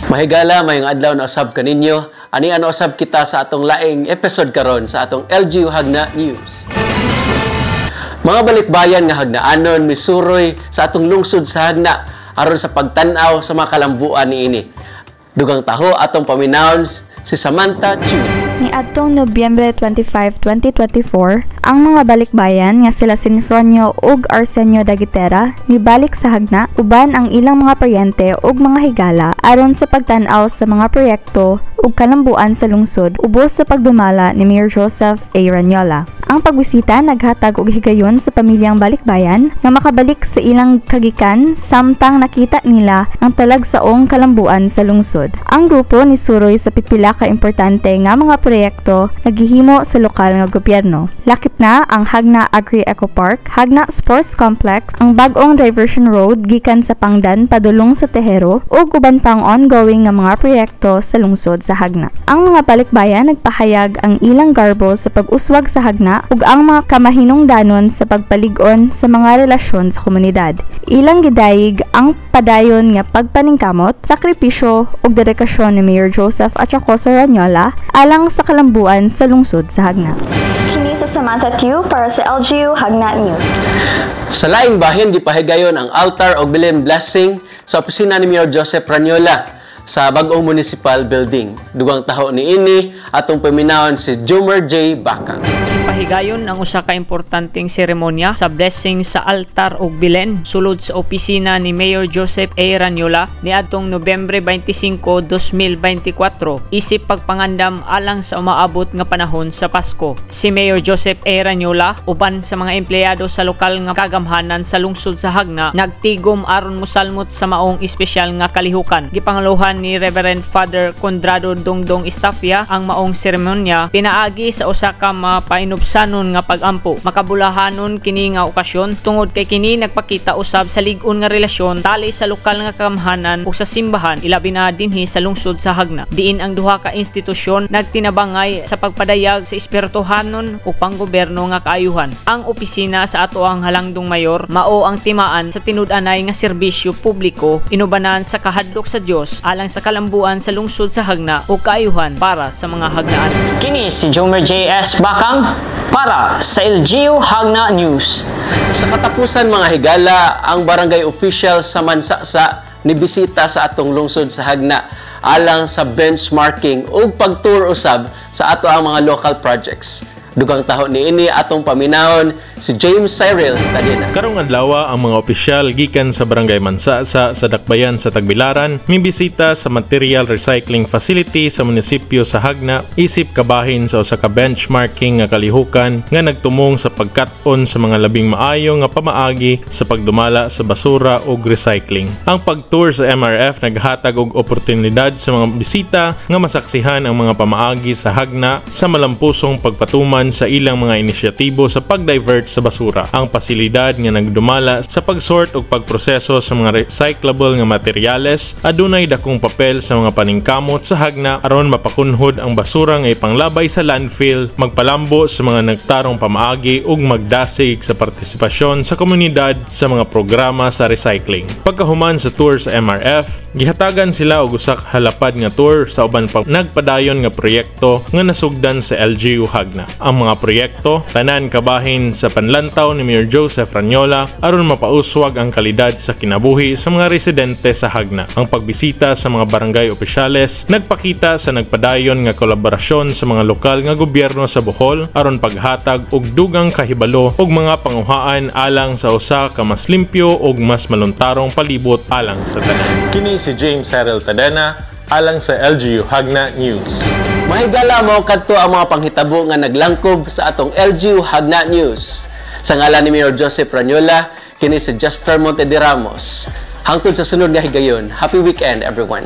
Mahigala mayong adlaw na usab kaninyo. Ani ano usab kita sa atong laing episode karon sa atong LGU Hagna News. Mga balikbayan nga hagnaanon misuroy sa atong lungsod sa Hagna aron sa pagtan-aw sa mga kalambuan niini. Dugang taho atong paminawon si Samantha Chu. Niadtong Nobyembre 25, 2024, ang mga balikbayan nga sila Sinfronio ug Arsenio Dagitera nibalik sa Hagna uban ang ilang mga paryente ug mga higala aron sa pagtan-aw sa mga proyekto ug kalambuan sa lungsod ubos sa pagdumala ni Mayor Joseph A. Ranyola. Ang pagbisita naghatag og higayon sa pamilyang balikbayan nga makabalik sa ilang kagikan samtang nakita nila ang talagsaong kalambuan sa lungsod. Ang grupo ni suroy sa pipila ka importante nga mga proyekto naghihimo sa lokal nga gobyerno. Lakip na ang Hagna Agri-Eco Park, Hagna Sports Complex, ang bag-ong diversion road gikan sa Pangdan padulong sa Tejero ug uban pang ongoing nga mga proyekto sa lungsod sa Hagna. Ang mga balikbayan nagpahayag ang ilang garbo sa pag-uswag sa Hagna ug ang mga kamahinungdanon sa pagpalig-on sa mga relasyon sa komunidad. Ilang gidayig ang padayon nga pagpaningkamot, sakripisyo ug dedikasyon ni Mayor Joseph Achacoso Ranyola alang sa kalambuan sa lungsod sa Hagna. Kini sa Samantha Tiu para sa LGU Hagna News. Sa laing bahin gipahigayon ang altar og bilin blessing sa opisina ni Mayor Joseph Ranyola sa bag-ong municipal building. Dugang taho niini atong paminawon si Jomer J. Bakang. Ipahigayon ang usa ka importanteng seremonya sa blessing sa altar ug bilen sulod sa opisina ni Mayor Joseph A. Ranyola niadtong Nobyembre 25, 2024 isip pagpangandam alang sa umaabot nga panahon sa Pasko. Si Mayor Joseph A. Ranyola uban sa mga empleyado sa lokal nga kagamhanan sa lungsod sa Hagna nagtigom aron mosalmot sa maong espesyal nga kalihukan. Gipanguluhan ni Reverend Father Condrado Dongdong Estafia ang maong seremonya pinaagi sa usa ka mapainubsanon nga pag-ampo. Makabulahanon kini nga okasyon tungod kay kini nagpakita usab sa lig-on nga relasyon tali sa lokal nga kagamhanan ug sa simbahan ilabi na dinhi sa lungsod sa Hagna. Diin ang duha ka institusyon nagtinabangay sa pagpadayag sa espirituhanon ug panggobyerno nga kaayuhan. Ang opisina sa ato ang halangdong mayor mao ang timaan sa tinud-anay nga serbisyo publiko inubanan sa kahadlok sa Dios alang sa kalambuan sa lungsod sa Hagna ug kaayuhan para sa mga Hagnaan. Kini si Jomer J.S. Bakang para sa LGU Hagna News. Sa katapusan mga higala, ang barangay official sa Mansasa nibisita sa atong lungsod sa Hagna alang sa benchmarking ug pagtour usab sa ato ang mga local projects. Dugang taho niini atong paminawon si James Cyril Tadina. Karong adlaw ang mga opisyal gikan sa Barangay Mansasa sa Dakbayan sa Tagbilaran mibisita sa material recycling facility sa munisipyo sa Hagna isip kabahin sa usa ka benchmarking nga kalihukan nga nagtumong sa pagkat-on sa mga labing maayo nga pamaagi sa pagdumala sa basura ug recycling. Ang pagtour sa MRF naghatag og oportunidad sa mga bisita nga masaksihan ang mga pamaagi sa Hagna sa malampusong pagpatuman sa ilang mga inisyatibo sa pag-divert sa basura. Ang pasilidad nga nagdumala sa pag-sort ug pagproseso sa mga recyclable nga materyales adunay dakong papel sa mga paningkamot sa Hagna aron mapakunhod ang basura nga ipanglabay sa landfill, magpalambo sa mga nagtarong pamaagi ug magdasig sa partisipasyon sa komunidad sa mga programa sa recycling. Pagkahuman sa tour sa MRF, gihatagan sila og usa ka halapad nga tour sa uban pang nagpadayon nga proyekto nga nasugdan sa LGU Hagna. Ang mga proyekto tanan kabahin sa panlantaw ni Mayor Joseph Ranyola aron mapauswag ang kalidad sa kinabuhi sa mga residente sa Hagna. Ang pagbisita sa mga barangay opisyales nagpakita sa nagpadayon nga kolaborasyon sa mga lokal nga gobyerno sa Bohol aron paghatag og dugang kahibalo ug mga panguhaan alang sa usa ka mas limpyo ug mas maluntarong palibot alang sa tanan. Kini si James Cyril Tadena alang sa LGU Hagna News. Mahigala mo kadto ang mga panghitabo nga naglangkob sa atong LGU Hagna News. Sa ngalan ni Mayor Joseph Ranyola, kini si Juster Monte de Ramos. Hangtod sa sunod nga higayon, happy weekend everyone.